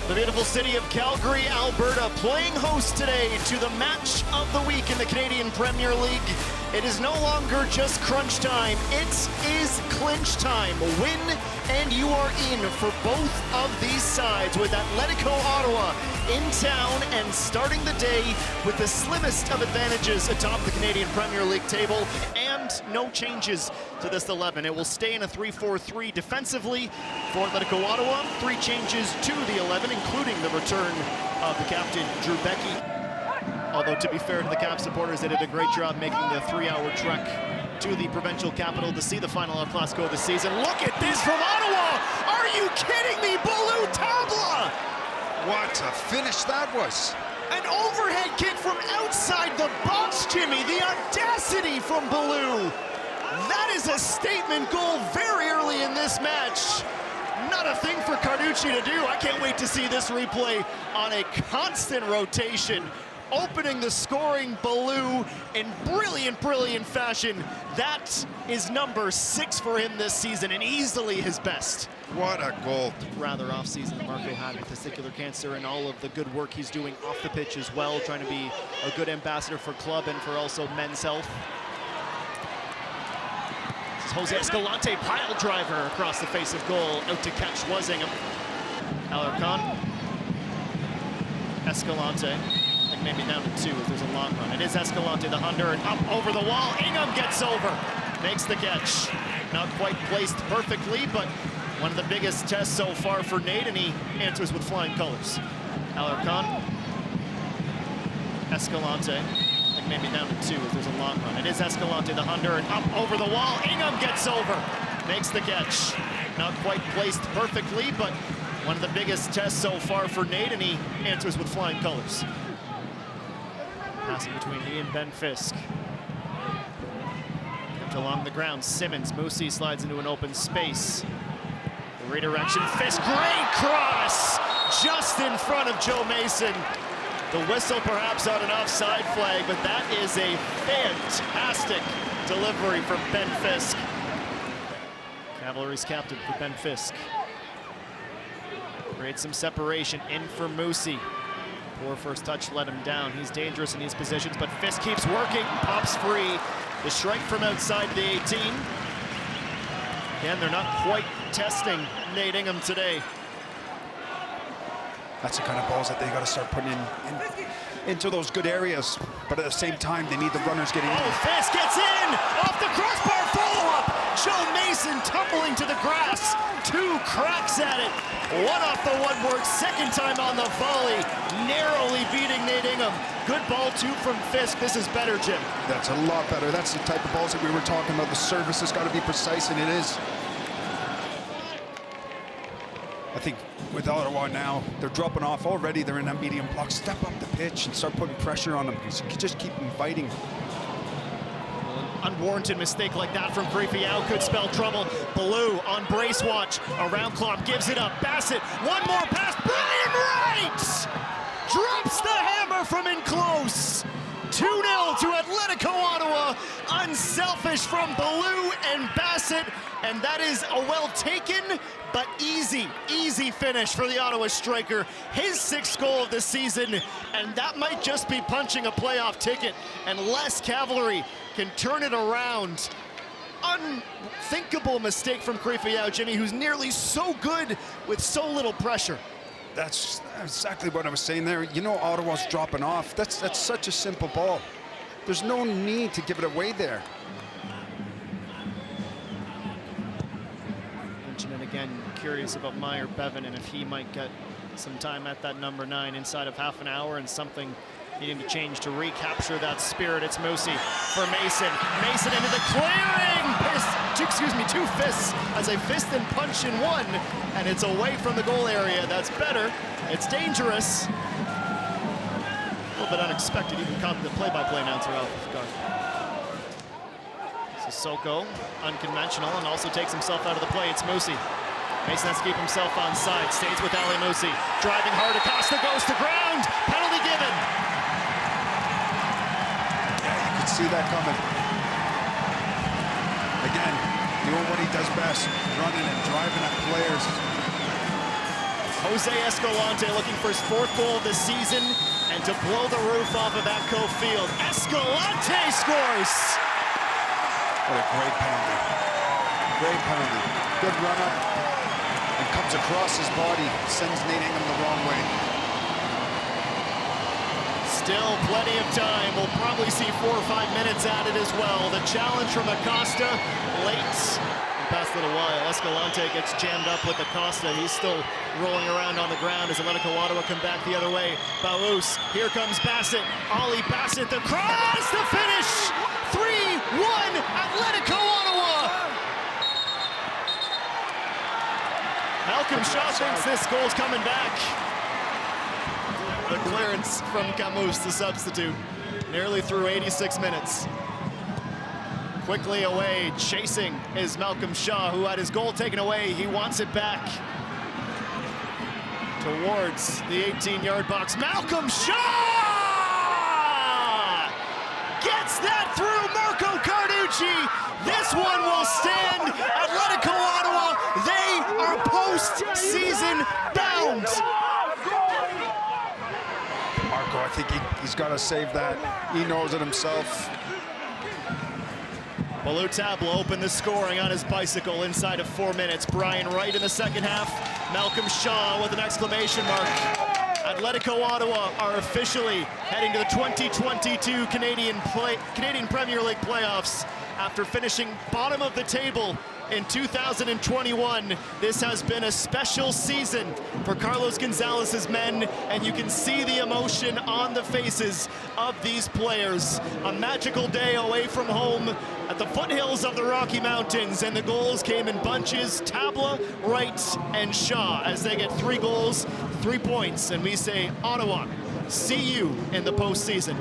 The beautiful city of Calgary, Alberta, playing host today to the match of the week in the Canadian Premier League. It is no longer just crunch time, it is clinch time. Win and you are in for both of these sides, with Atlético Ottawa in town and starting the day with the slimmest of advantages atop the Canadian Premier League table, and no changes to this 11. It will stay in a 3-4-3 defensively for Atlético Ottawa. 3 changes to the 11, including the return of the captain, Drew Becky. Although, to be fair to the Cap supporters, they did a great job making the 3-hour trek to the provincial capital to see the final El Clasico of the season. Look at this from Ottawa! Are you kidding me? Baloo Tabla! What a finish that was! An overhead kick from outside the box, Jimmy. The audacity from Baloo. That is a statement goal very early in this match. Not a thing for Carducci to do. I can't wait to see this replay on a constant rotation. Opening the scoring, Baloo, in brilliant fashion. That is number 6 for him this season, and easily his best. What a goal. Rather off-season that Marco had with testicular cancer, and all of the good work he's doing off the pitch as well, trying to be a good ambassador for club and for also men's health. This is Jose Escalante, pile driver across the face of goal, out to catch Wazingham. Alarcon, Escalante. Maybe down to 2 if there's a long run. It is Escalante, the Honduran, up over the wall. Ingham gets over, makes the catch. Not quite placed perfectly, but one of the biggest tests so far for Nate, and he answers with flying colors. Alarcon, Escalante, maybe down to 2 if there's a long run. It is Escalante, the Honduran, up over the wall. Ingham gets over, makes the catch. Not quite placed perfectly, but one of the biggest tests so far for Nate, and he answers with flying colors. Passing between he and Ben Fisk. Kept along the ground, Simmons. Moosey slides into an open space. The redirection, Fisk, great cross! Just in front of Joe Mason. The whistle perhaps on an offside flag, but that is a fantastic delivery from Ben Fisk. Cavalry's captain for Ben Fisk. Creates some separation, in for Moosey. Poor first touch let him down. He's dangerous in these positions, but Fisk keeps working, pops free. The strike from outside the 18. Again, they're not quite testing Nate Ingham today. That's the kind of balls that they got to start putting into those good areas, but at the same time, they need the runners getting in. Oh, Fisk gets in! Off the crossbar, follow-up! Joe Mason tumbling to the grass. 2 cracks at it. 1 off the woodwork, second time on the volley. Narrowly beating Nate Ingham. Good ball, 2 from Fisk. This is better, Jim. That's a lot better. That's the type of balls that we were talking about. The service has got to be precise, and it is. I think with Ottawa now, they're dropping off already. They're in that medium block. Step up the pitch and start putting pressure on them. Just keep them fighting. Unwarranted mistake like that from Creepy-Ow could spell trouble. Baloo on brace watch. Around Klopp, gives it up. Bassett, one more pass. Brian Wright drops the hammer from in close. 2-0 to Atlético Ottawa. Unselfish from Baloo and Bassett. And that is a well-taken but easy finish for the Ottawa striker. His 6th goal of the season, and that might just be punching a playoff ticket unless Cavalry can turn it around. Unthinkable mistake from Creepy-Ow, Jimmy, who's nearly so good with so little pressure. That's exactly what I was saying there. You know, Ottawa's dropping off. That's such a simple ball. There's no need to give it away there. And again, curious about Meyer Bevan and if he might get some time at that number 9 inside of half an hour, and something needing to change to recapture that spirit. It's Moosey for Mason. Mason into the clearing. 2 fists as a fist and punch in 1, and it's away from the goal area. That's better. It's dangerous. A little bit unexpected, even caught the play-by-play announcer off guard. Sissoko, unconventional, and also takes himself out of the play. It's Moosey. Mason has to keep himself on side. Stays with Ali Moosey. Driving hard. Acosta goes to ground. Penalty given. Yeah, you could see that coming. Again, doing what he does best, running and driving at players. Jose Escalante looking for his 4th goal of the season and to blow the roof off of Atco Field. Escalante scores! What a great penalty. Great penalty. Good run up. And comes across his body. Sends Nate Ingham the wrong way. Still plenty of time. We'll probably see 4 or 5 minutes at it as well. The challenge from Acosta late. Past a little while, Escalante gets jammed up with Acosta. He's still rolling around on the ground as Atlético Ottawa come back the other way. Baus, here comes Bassett. Ollie Bassett, the cross, the finish! 3-1, Atlético Ottawa! Malcolm Shaw thinks this goal's coming back. The clearance from Camus, the substitute, nearly through 86 minutes. Quickly away, chasing is Malcolm Shaw, who had his goal taken away. He wants it back towards the 18-yard box. Malcolm Shaw gets that through Marco Carducci. This one will stand. Atlético Ottawa, they are post-season bound. Marco, I think he's got to save that. He knows it himself. Balou Tabla opened the scoring on his bicycle inside of 4 minutes. Brian Wright in the second half. Malcolm Shaw with an exclamation mark. Atlético Ottawa are officially heading to the 2022 Canadian Premier League playoffs after finishing bottom of the table in 2021. This has been a special season for Carlos Gonzalez's men, and you can see the emotion on the faces of these players. A magical day away from home at the foothills of the Rocky Mountains, and the goals came in bunches. Tabla, Wright, and Shaw as they get 3 goals, 3 points, and we say, Ottawa, see you in the postseason.